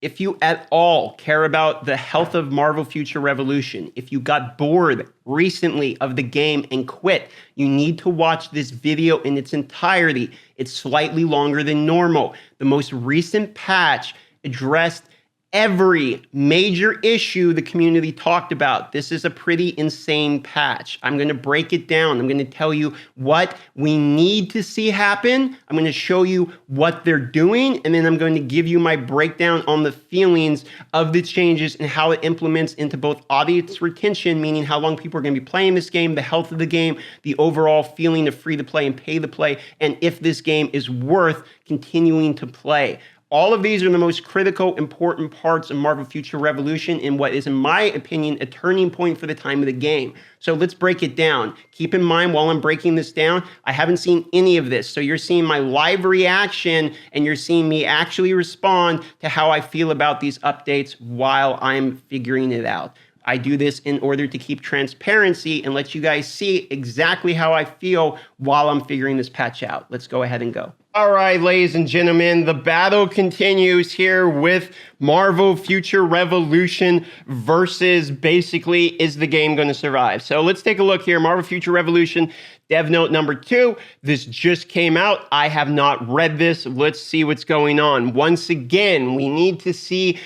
If you at all care about the health of Marvel Future Revolution, if you got bored recently of the game and quit, you need to watch this video in its entirety. It's slightly longer than normal. The most recent patch addressed every major issue the community talked about. This is a pretty insane patch. I'm going to break it down. I'm going to tell you what we need to see happen. I'm going to show you what they're doing, and then I'm going to give you my breakdown on the feelings of the changes and how it implements into both audience retention, meaning how long people are going to be playing this game, the health of the game, the overall feeling of free to play and pay to play, and if this game is worth continuing to play. All of these are the most critical, important parts of Marvel Future Revolution in what is, in my opinion, a turning point for the time of the game. So let's break it down. Keep in mind, while I'm breaking this down, I haven't seen any of this. So you're seeing my live reaction, and you're seeing me actually respond to how I feel about these updates while I'm figuring it out. I do this in order to keep transparency and let you guys see exactly how I feel while I'm figuring this patch out. Let's go ahead and go. All right, ladies and gentlemen, the battle continues here with Marvel Future Revolution versus basically, is the game going to survive? So let's take a look here. Marvel Future Revolution, Dev Note number 2. This just came out. I have not read this. Let's see what's going on. Once again, we need to see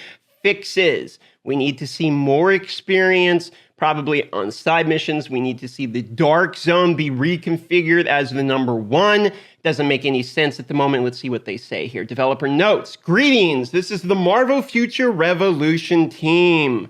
fixes. We need to see more experience, probably on side missions. We need to see the Dark Zone be reconfigured as the number 1. Doesn't make any sense at the moment. Let's see what they say here. Developer notes. Greetings. This is the Marvel Future Revolution team.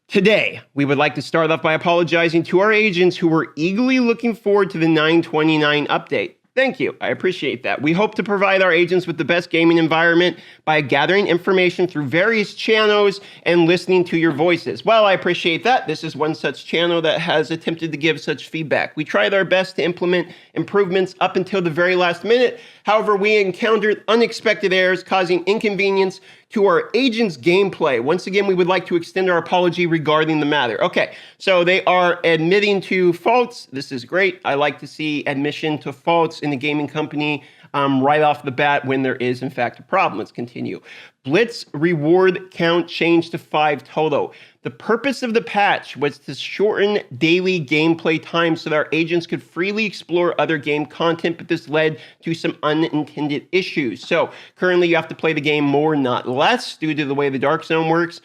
Today, we would like to start off by apologizing to our agents who were eagerly looking forward to the 929 update. Thank you. I appreciate that. We hope to provide our agents with the best gaming environment by gathering information through various channels and listening to your voices. Well, I appreciate that. This is one such channel that has attempted to give such feedback. We tried our best to implement improvements up until the very last minute. However, we encountered unexpected errors causing inconvenience to our agents' gameplay. Once again, we would like to extend our apology regarding the matter. Okay, so they are admitting to faults. This is great. I like to see admission to faults in the gaming company right off the bat when there is, in fact, a problem. Let's continue. Blitz reward count changed to 5 total. The purpose of the patch was to shorten daily gameplay time so that our agents could freely explore other game content, but this led to some unintended issues. So currently you have to play the game more, not less, due to the way the Dark Zone works.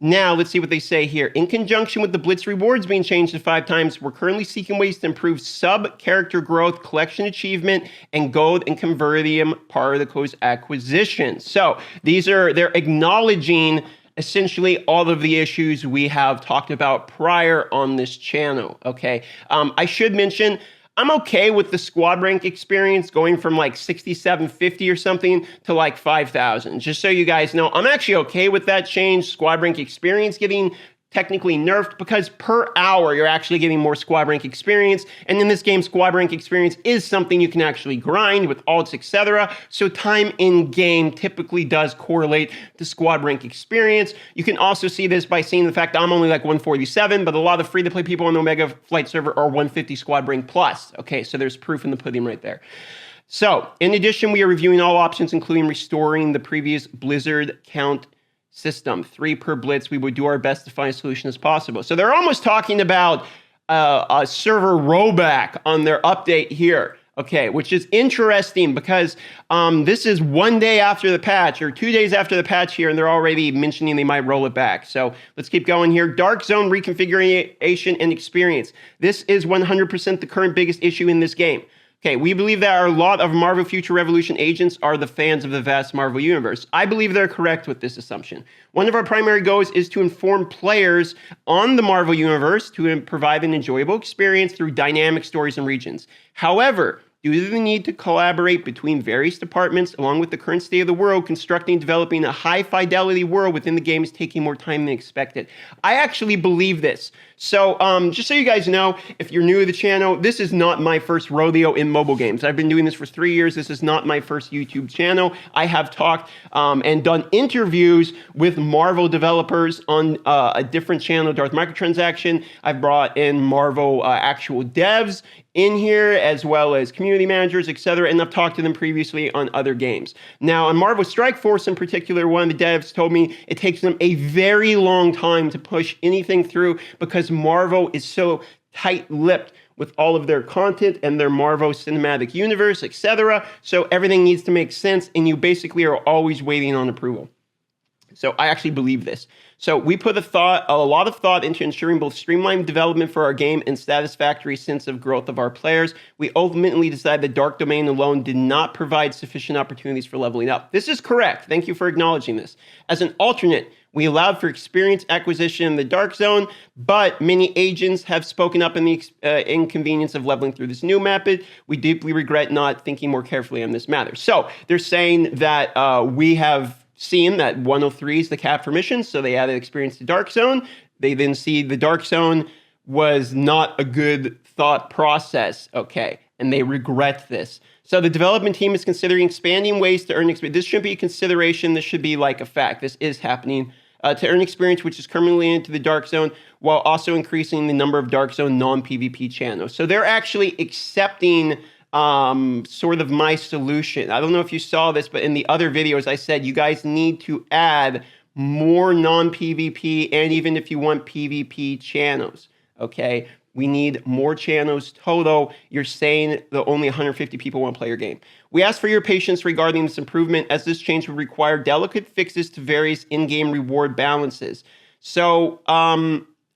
Now, let's see what they say here. In conjunction with the Blitz rewards being changed to 5 times, we're currently seeking ways to improve sub-character growth, collection achievement, and gold and convertium particles acquisition. So they're acknowledging essentially all of the issues we have talked about prior on this channel, okay? I should mention, I'm okay with the squad rank experience going from like 6750 or something to like 5,000. Just so you guys know, I'm actually okay with that change, squad rank experience getting technically nerfed, because per hour you're actually getting more squad rank experience, and in this game squad rank experience is something you can actually grind with alts, etc. So time in game typically does correlate to squad rank experience. You can also see this by seeing the fact that I'm only like 147, but a lot of free-to-play people on the Omega Flight server are 150 squad rank plus. Okay, so there's proof in the pudding right there. So in addition, we are reviewing all options, including restoring the previous Blizzard count system, 3 per blitz. We would do our best to find a solution as possible. So they're almost talking about a server rollback on their update here, okay, which is interesting because this is 1 day after the patch, or 2 days after the patch here, and they're already mentioning they might roll it back. So let's keep going here. Dark Zone reconfiguration and experience. This is 100% the current biggest issue in this game. Okay, we believe that a lot of Marvel Future Revolution agents are the fans of the vast Marvel Universe. I believe they're correct with this assumption. One of our primary goals is to inform players on the Marvel Universe to provide an enjoyable experience through dynamic stories and regions. However, due to the need to collaborate between various departments, along with the current state of the world, constructing and developing a high-fidelity world within the game is taking more time than expected. I actually believe this. So just so you guys know, if you're new to the channel, this is not my first rodeo in mobile games. I've been doing this for 3 years. This is not my first YouTube channel. I have talked and done interviews with Marvel developers on a different channel, Darth Microtransaction. I've brought in Marvel actual devs in here, as well as community managers, etc. And I've talked to them previously on other games. Now, on Marvel Strike Force in particular, one of the devs told me it takes them a very long time to push anything through because Marvel is so tight-lipped with all of their content and their Marvel Cinematic Universe, etc. So everything needs to make sense, and you basically are always waiting on approval. So I actually believe this. So we put a lot of thought into ensuring both streamlined development for our game and satisfactory sense of growth of our players. We ultimately decided that Dark Domain alone did not provide sufficient opportunities for leveling up. This is correct. Thank you for acknowledging this. As an alternate, we allowed for experience acquisition in the Dark Zone, but many agents have spoken up in the inconvenience of leveling through this new method. We deeply regret not thinking more carefully on this matter. So they're saying that we have seen that 103 is the cap for missions, so they added experience to Dark Zone. They then see the Dark Zone was not a good thought process, okay, and they regret this. So the development team is considering expanding ways to earn experience. This shouldn't be a consideration. This should be like a fact. This is happening. To earn experience, which is currently into the Dark Zone, while also increasing the number of Dark Zone non-PvP channels. So they're actually accepting sort of my solution. I don't know if you saw this, but in the other videos I said you guys need to add more non-PvP and even if you want PvP channels, okay? We need more channels total. You're saying that only 150 people want to play your game. We ask for your patience regarding this improvement as this change would require delicate fixes to various in-game reward balances. So,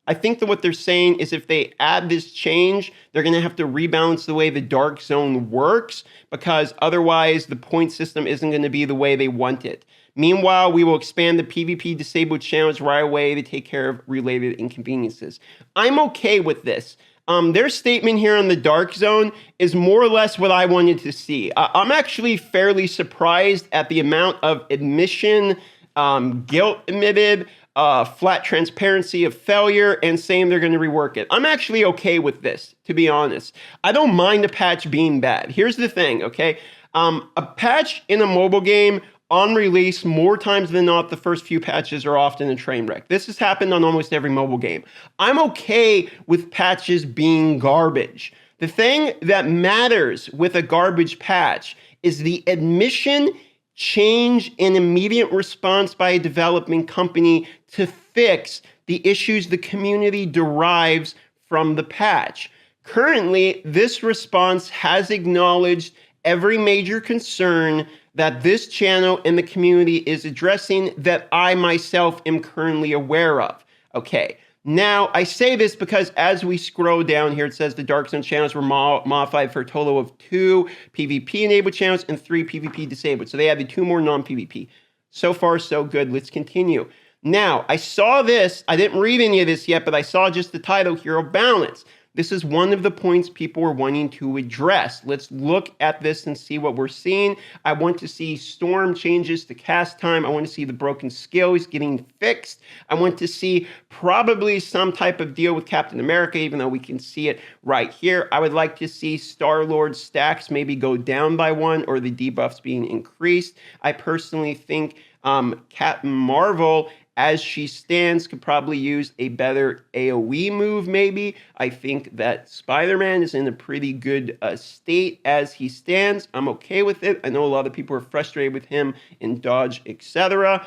I think that what they're saying is if they add this change, they're going to have to rebalance the way the Dark Zone works because otherwise the point system isn't going to be the way they want it. Meanwhile, we will expand the PvP disabled channels right away to take care of related inconveniences. I'm okay with this. Their statement here on the Dark Zone is more or less what I wanted to see. I'm actually fairly surprised at the amount of admission, guilt admitted, flat transparency of failure, and saying they're going to rework it. I'm actually okay with this, to be honest. I don't mind a patch being bad. Here's the thing, okay? A patch in a mobile game on release, more times than not, the first few patches are often a train wreck. This has happened on almost every mobile game. I'm okay with patches being garbage. The thing that matters with a garbage patch is the admission, change, and immediate response by a development company to fix the issues the community derives from the patch. Currently, this response has acknowledged every major concern that this channel and the community is addressing that I myself am currently aware of. Okay, now I say this because as we scroll down here, it says the Dark Zone channels were modified for a total of 2 PvP-enabled channels and 3 PvP disabled. So they added 2 more non-PvP. So far, so good. Let's continue. Now, I saw this. I didn't read any of this yet, but I saw just the title, Hero Balance. This is one of the points people were wanting to address. Let's look at this and see what we're seeing. I want to see storm changes to cast time. I want to see the broken skills getting fixed. I want to see probably some type of deal with Captain America, even though we can see it right here. I would like to see Star-Lord stacks maybe go down by 1 or the debuffs being increased. I personally think Captain Marvel, as she stands, could probably use a better AoE move, maybe. I think that Spider-Man is in a pretty good state as he stands. I'm okay with it. I know a lot of people are frustrated with him in dodge, etc.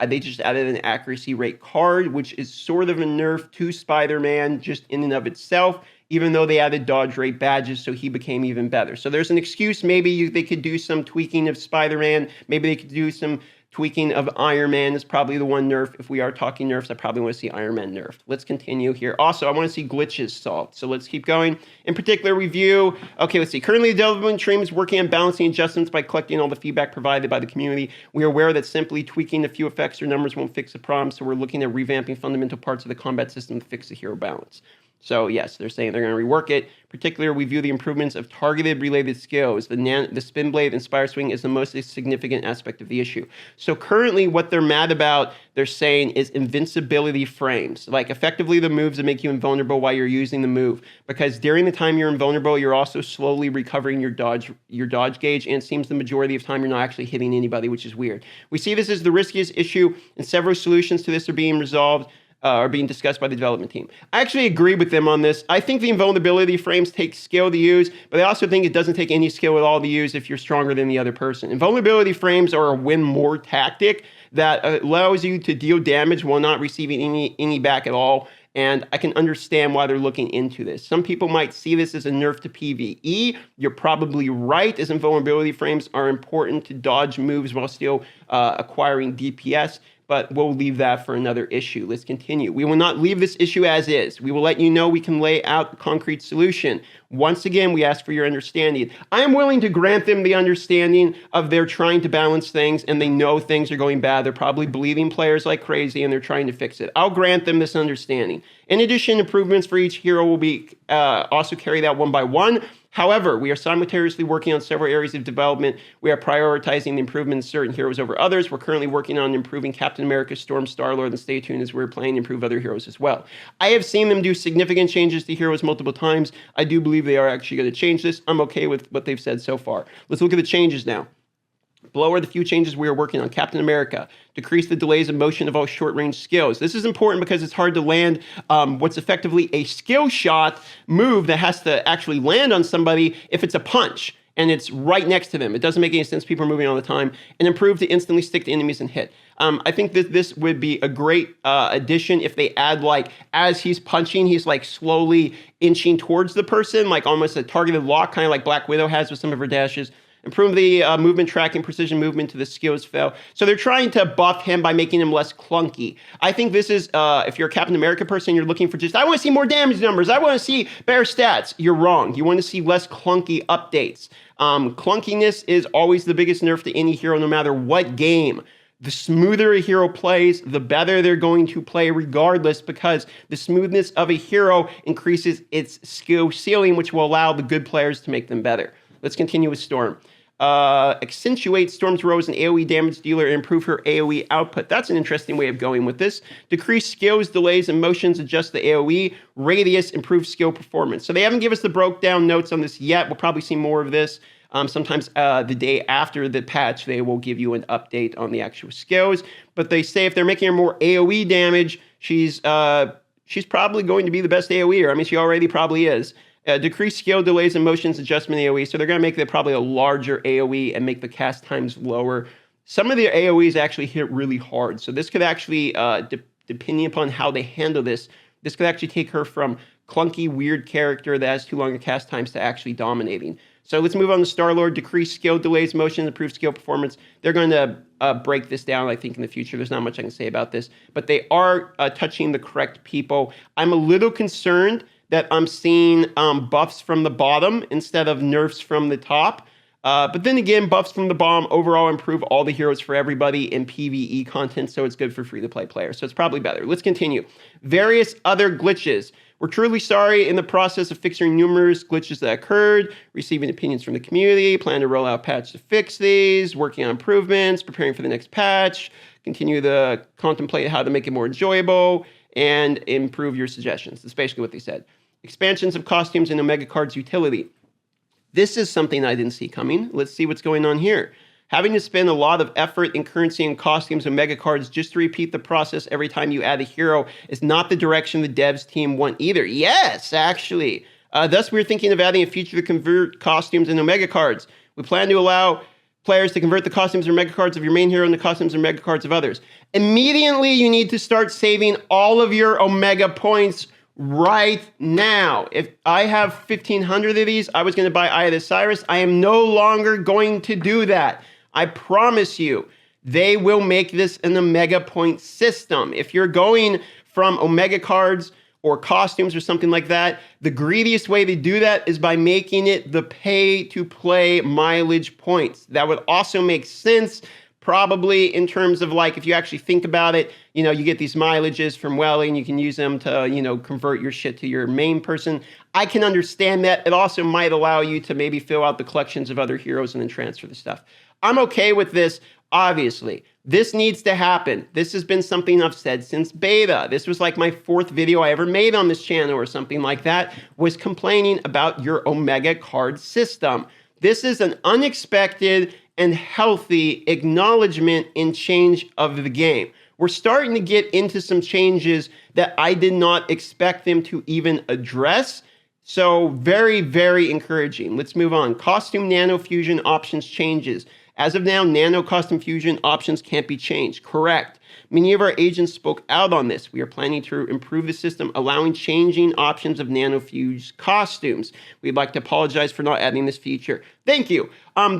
They just added an accuracy rate card, which is sort of a nerf to Spider-Man just in and of itself, even though they added dodge rate badges, so he became even better. So there's an excuse. Maybe they could do some tweaking of Spider-Man. Maybe they could do some tweaking of Iron Man is probably the one nerf. If we are talking nerfs, I probably want to see Iron Man nerfed. Let's continue here. Also, I want to see glitches solved. So let's keep going. In particular, review. Okay, let's see. Currently, the development team is working on balancing adjustments by collecting all the feedback provided by the community. We are aware that simply tweaking a few effects or numbers won't fix the problem, so we're looking at revamping fundamental parts of the combat system to fix the hero balance. So yes, they're saying they're going to rework it. Particularly, we view the improvements of targeted related skills. The spin blade and spire swing is the most significant aspect of the issue. So currently what they're mad about, they're saying, is invincibility frames. Like effectively the moves that make you invulnerable while you're using the move. Because during the time you're invulnerable, you're also slowly recovering your dodge gauge, and it seems the majority of time you're not actually hitting anybody, which is weird. We see this as the riskiest issue, and several solutions to this are being resolved. are being discussed by the development team. I actually agree with them on this. I think the invulnerability frames take skill to use, but I also think it doesn't take any skill at all to use if you're stronger than the other person. Invulnerability frames are a win more tactic that allows you to deal damage while not receiving any back at all. And I can understand why they're looking into this. Some people might see this as a nerf to PvE. You're probably right, as invulnerability frames are important to dodge moves while still acquiring DPS. But we'll leave that for another issue. Let's continue. We will not leave this issue as is. We will let you know we can lay out a concrete solution. Once again, we ask for your understanding. I am willing to grant them the understanding of they're trying to balance things and they know things are going bad. They're probably bleeding players like crazy and they're trying to fix it. I'll grant them this understanding. In addition, improvements for each hero will be also carried out one by one. However, we are simultaneously working on several areas of development. We are prioritizing the improvement in certain heroes over others. We're currently working on improving Captain America, Storm, Star-Lord, and stay tuned as we're planning to improve other heroes as well. I have seen them do significant changes to heroes multiple times. I do believe they are actually going to change this. I'm okay with what they've said so far. Let's look at the changes now. Below are the few changes we are working on. Captain America, decrease the delays of motion of all short-range skills. This is important because it's hard to land what's effectively a skill shot move that has to actually land on somebody if it's a punch and it's right next to them. It doesn't make any sense. People are moving all the time. And improve to instantly stick to enemies and hit. I think that this would be a great addition if they add, like, as he's punching, he's like slowly inching towards the person, like almost a targeted lock, kind of like Black Widow has with some of her dashes. Improve the movement tracking, precision movement to the skills fail. So they're trying to buff him by making him less clunky. I think this is, if you're a Captain America person, you're looking for just, I want to see more damage numbers. I want to see better stats. You're wrong. You want to see less clunky updates. Clunkiness is always the biggest nerf to any hero, no matter what game. The smoother a hero plays, the better they're going to play regardless, because the smoothness of a hero increases its skill ceiling, which will allow the good players to make them better. Let's continue with Storm. Accentuate Storm's role as an AoE damage dealer and improve her AoE output. That's an interesting way of going with this. Decrease skills, delays, and motions, adjust the AoE. Radius, improve skill performance. So they haven't given us the broke down notes on this yet. We'll probably see more of this. Sometimes the day after the patch, they will give you an update on the actual skills. But they say if they're making her more AoE damage, she's probably going to be the best AoEer. I mean, she already probably is. Decrease skill, delays, and motions adjustment AoE. So they're going to make that probably a larger AoE and make the cast times lower. Some of the AoEs actually hit really hard. So this could actually, depending upon how they handle this could actually take her from clunky, weird character that has too long a cast times to actually dominating. So let's move on to Star-Lord. Decrease skill, delays, motions, improve skill performance. They're going to break this down, I think, in the future. There's not much I can say about this. But they are touching the correct people. I'm a little concerned that I'm seeing buffs from the bottom instead of nerfs from the top. But then again, buffs from the bottom overall improve all the heroes for everybody in PvE content, so it's good for free-to-play players. So it's probably better. Let's continue. Various other glitches. We're truly sorry in the process of fixing numerous glitches that occurred, receiving opinions from the community, plan to roll out a patch to fix these, working on improvements, preparing for the next patch, continue to contemplate how to make it more enjoyable, and improve your suggestions. That's basically what they said. Expansions of costumes and Omega Cards utility. This is something I didn't see coming. Let's see what's going on here. Having to spend a lot of effort in currency and costumes and Omega Cards just to repeat the process every time you add a hero is not the direction the devs team want either. Yes, actually. Thus, we're thinking of adding a feature to convert costumes and Omega Cards. We plan to allow players to convert the costumes or Omega Cards of your main hero into costumes or Omega Cards of others. Immediately, you need to start saving all of your Omega points right now. If I have 1,500 of these, I was going to buy Eye of the Cyrus. I am no longer going to do that. I promise you, they will make this an Omega point system. If you're going from Omega Cards or costumes or something like that, the greediest way to do that is by making it the pay-to-play mileage points. That would also make sense probably in terms of, like, if you actually think about it, you know, you get these mileages from Welling, you can use them to, you know, convert your shit to your main person. I can understand that. It also might allow you to maybe fill out the collections of other heroes and then transfer the stuff. I'm okay with this, obviously. This needs to happen. This has been something I've said since beta. This was like my 4th video I ever made on this channel or something like that, was complaining about your Omega card system. This is an unexpected and healthy acknowledgement and change of the game. we're starting to get into some changes that I did not expect them to even address. So very, very encouraging. Let's move on. Costume Nanofusion options changes. As of now, Nano Custom Fusion options can't be changed. Correct. Many of our agents spoke out on this. We are planning to improve the system, allowing changing options of Nanofuse costumes. We'd like to apologize for not adding this feature. Thank you.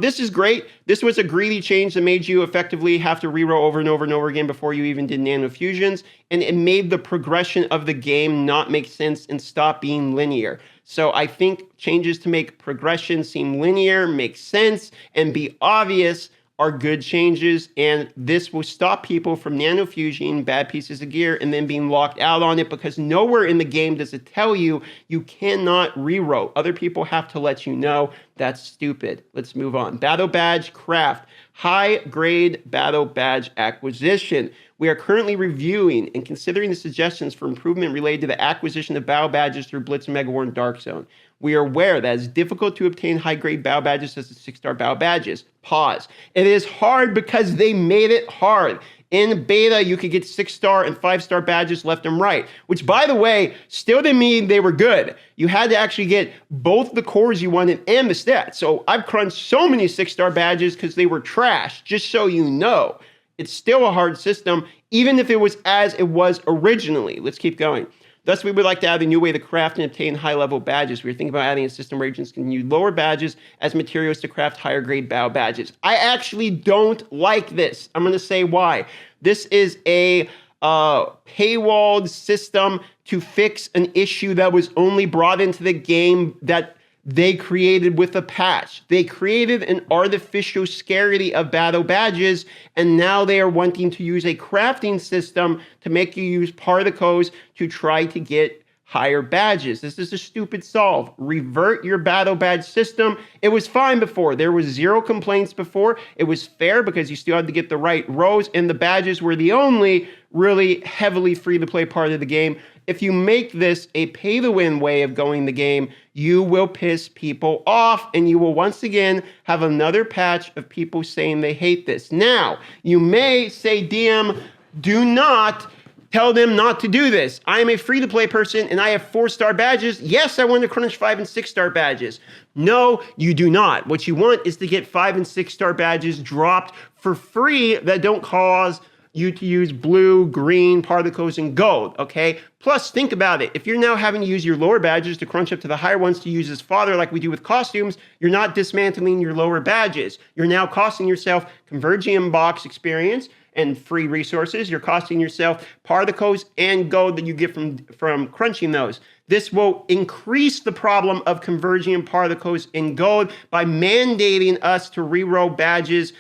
This is great. This was a greedy change that made you effectively have to reroll over and over and over again before you even did Nanofusions, and it made the progression of the game not make sense and stop being linear. So I think changes to make progression seem linear, make sense, and be obvious are good changes, and this will stop people from nanofusing bad pieces of gear and then being locked out on it, because nowhere in the game does it tell you you cannot reroll. Other people have to let you know. That's stupid. Let's move on. Battle Badge Craft. High-grade Battle Badge acquisition. We are currently reviewing and considering the suggestions for improvement related to the acquisition of Battle Badges through Blitz and Mega War and Dark Zone. We are aware that it's difficult to obtain high-grade Battle Badges as the 6-star Battle Badges. Pause. It is hard because they made it hard. In beta, you could get 6-star and 5-star badges left and right, which, by the way, still didn't mean they were good. You had to actually get both the cores you wanted and the stats. So I've crunched so many 6-star badges because they were trash, just so you know. It's still a hard system, even if it was as it was originally. Let's keep going. Thus, we would like to add a new way to craft and obtain high-level badges. We're thinking about adding a system where agents can use lower badges as materials to craft higher-grade battle badges. I actually don't like this. I'm going to say why. This is a paywalled system to fix an issue that was only brought into the game that they created with a patch. They created an artificial scarcity of battle badges, and now they are wanting to use a crafting system to make you use particles to try to get higher badges. This is a stupid solve. Revert your battle badge system. It was fine before. There was zero complaints before. It was fair because you still had to get the right rows, and the badges were the only really heavily free-to-play part of the game. If you make this a pay-to-win way of going the game, you will piss people off, and you will once again have another patch of people saying they hate this. Now, you may say, DM, do not tell them not to do this. I am a free-to-play person, and I have 4-star badges. Yes, I want to crunch 5 and 6-star badges. No, you do not. What you want is to get 5 and 6-star badges dropped for free that don't cause you to use blue, green, particles, and gold, okay? Plus, think about it. If you're now having to use your lower badges to crunch up to the higher ones to use as fodder like we do with costumes, you're not dismantling your lower badges. You're now costing yourself Convergium box experience and free resources. You're costing yourself particles and gold that you get from crunching those. This will increase the problem of Convergium particles in gold by mandating us to reroll badges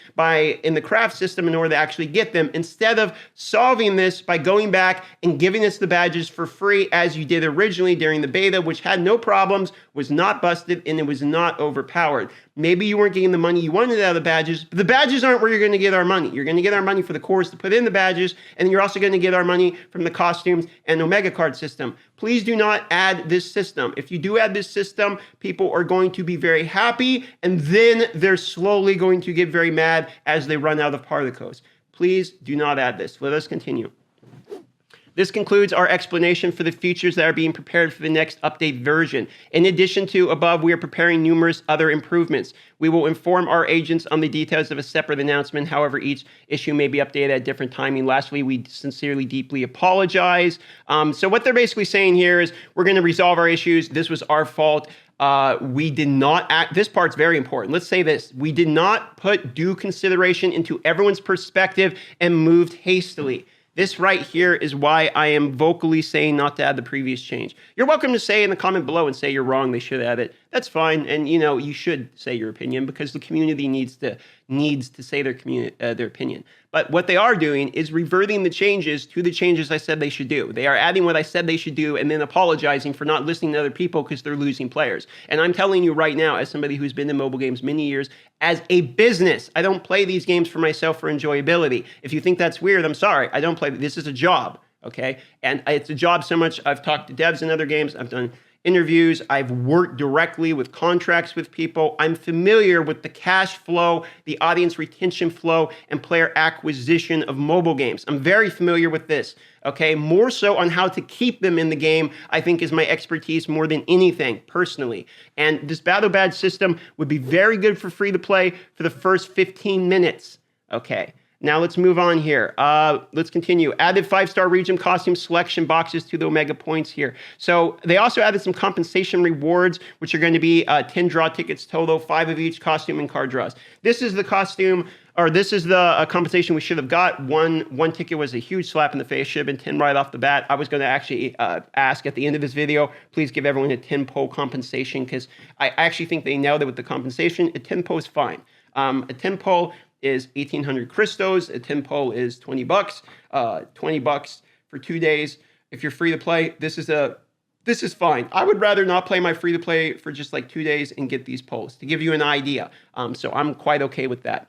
in the craft system in order to actually get them, instead of solving this by going back and giving us the badges for free as you did originally during the beta, which had no problems, was not busted, and it was not overpowered. Maybe you weren't getting the money you wanted out of the badges, but the badges aren't where you're going to get our money. You're going to get our money for the cores to put in the badges, and you're also going to get our money from the costumes and Omega card system. Please do not add this system. If you do add this system, people are going to be very happy, and then they're slowly going to get very mad as they run out of particles. Please do not add this. Let us continue. This concludes our explanation for the features that are being prepared for the next update version. In addition to above, we are preparing numerous other improvements. We will inform our agents on the details of a separate announcement. However, each issue may be updated at different timing. Lastly, we sincerely, deeply apologize. So what they're basically saying here is we're going to resolve our issues. This was our fault. We did not act. This part's very important. Let's say this. We did not put due consideration into everyone's perspective and moved hastily. This right here is why I am vocally saying not to add the previous change. You're welcome to say in the comment below and say you're wrong, they should add it. That's fine, and you should say your opinion because the community needs to say their opinion. But what they are doing is reverting the changes to the changes I said they should do. They are adding what I said they should do and then apologizing for not listening to other people because they're losing players. And I'm telling you right now, as somebody who's been in mobile games many years, as a business, I don't play these games for myself for enjoyability. If you think that's weird, I'm sorry. I don't play. This is a job, okay? And it's a job so much. I've talked to devs in other games. I've done interviews. I've worked directly with contracts with people. I'm familiar with the cash flow, the audience retention flow, and player acquisition of mobile games. I'm very familiar with this, okay? More so on how to keep them in the game, I think is my expertise more than anything, personally. And this battle badge system would be very good for free to play for the first 15 minutes, okay? Now let's move on here. Let's continue. Added 5-star region costume selection boxes to the Omega points here. So they also added some compensation rewards, which are going to be 10 draw tickets total, 5 of each costume and card draws. This is the costume, or this is the compensation we should have got. One ticket was a huge slap in the face. Should have been 10 right off the bat. I was going to actually ask at the end of this video, please give everyone a 10 poll compensation, because I actually think they nailed it with the compensation. A 10 poll is fine. A 10 poll is 1,800 Cristos. A 10 poll is 20 bucks. 20 bucks for 2 days. If you're free to play, this is fine. I would rather not play my free to play for just like 2 days and get these polls to give you an idea. So I'm quite okay with that.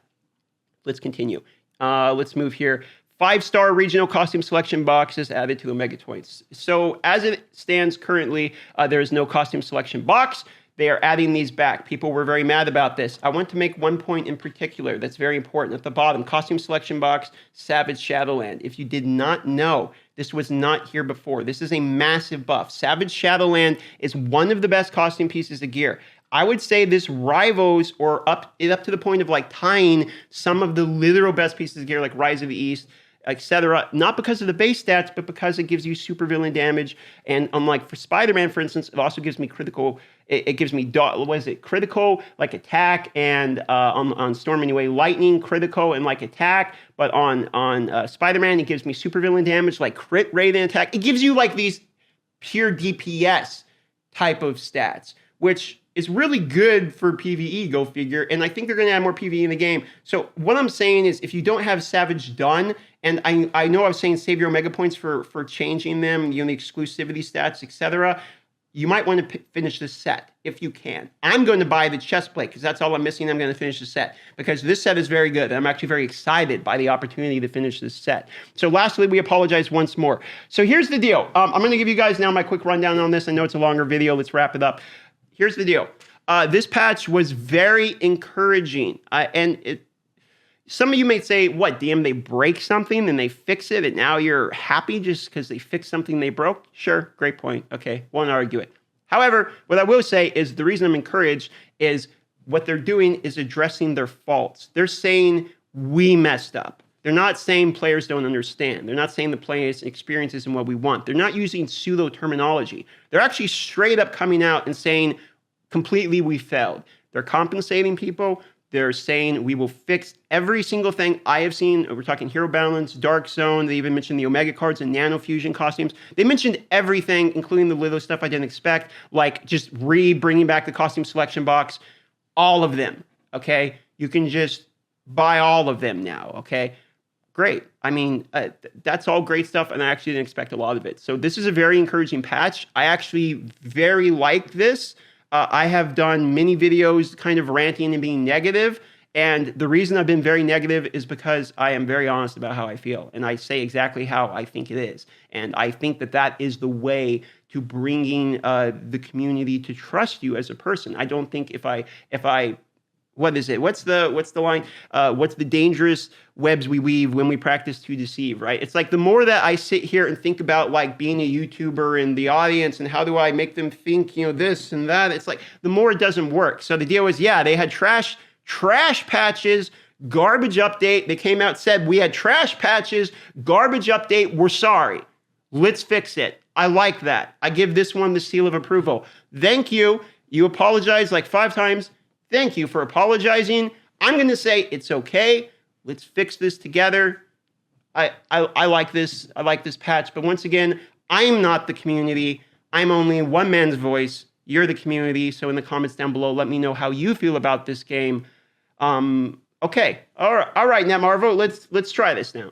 Let's continue. Let's move here. 5-star regional costume selection boxes added to Omega Toys. So as it stands currently, there is no costume selection box. They are adding these back. People were very mad about this. I want to make one point in particular that's very important. At the bottom, costume selection box, Savage Shadowland. If you did not know, this was not here before. This is a massive buff. Savage Shadowland is one of the best costume pieces of gear. I would say this rivals or up to the point of like tying some of the literal best pieces of gear like Rise of the East, etc. Not because of the base stats, but because it gives you supervillain damage. And unlike for Spider-Man, for instance, it also gives me critical. It gives me critical like attack, and on Storm anyway, lightning, critical, and like attack. But on Spider-Man, it gives me supervillain damage like crit rate and attack. It gives you like these pure DPS type of stats, which is really good for PvE, go figure. And I think they're going to add more PvE in the game. So what I'm saying is, if you don't have Savage done, and I know I was saying save your Omega points for changing them, you know, the exclusivity stats, etc. You might want to finish this set if you can. I'm going to buy the chest plate because that's all I'm missing. I'm going to finish the set because this set is very good. I'm actually very excited by the opportunity to finish this set. So lastly, we apologize once more. So here's the deal. I'm going to give you guys now my quick rundown on this. I know it's a longer video. Let's wrap it up. Here's the deal. This patch was very encouraging. Some of you may say, what, DM, they break something and they fix it and now you're happy just because they fixed something they broke? Sure, great point. Okay, won't argue it. However, what I will say is the reason I'm encouraged is what they're doing is addressing their faults. They're saying, we messed up. They're not saying players don't understand. They're not saying the players' experience isn't what we want. They're not using pseudo terminology. They're actually straight up coming out and saying, completely, we failed. They're compensating people. They're saying we will fix every single thing I have seen. We're talking Hero Balance, Dark Zone. They even mentioned the Omega cards and Nanofusion costumes. They mentioned everything, including the little stuff I didn't expect, like just bringing back the costume selection box. All of them, okay? You can just buy all of them now, okay? Great. I mean, that's all great stuff, and I actually didn't expect a lot of it. So this is a very encouraging patch. I actually very like this. I have done many videos kind of ranting and being negative, and the reason I've been very negative is because I am very honest about how I feel, and I say exactly how I think it is. And I think that that is the way to bringing the community to trust you as a person. I don't think if I what is it? What's the line? What's the dangerous webs we weave when we practice to deceive, right? It's like the more that I sit here and think about like being a YouTuber and the audience and how do I make them think, you know, this and that, it's like the more it doesn't work. So the deal was, yeah, they had trash patches, garbage update. They came out, said, we had trash patches, garbage update, we're sorry. Let's fix it. I like that. I give this one the seal of approval. Thank you. You apologized like 5 times. Thank you for apologizing. I'm going to say it's okay. Let's fix this together. I like this. I like this patch. But once again, I'm not the community. I'm only one man's voice. You're the community. So in the comments down below, let me know how you feel about this game. Okay. All right, Netmarvel, let's try this now.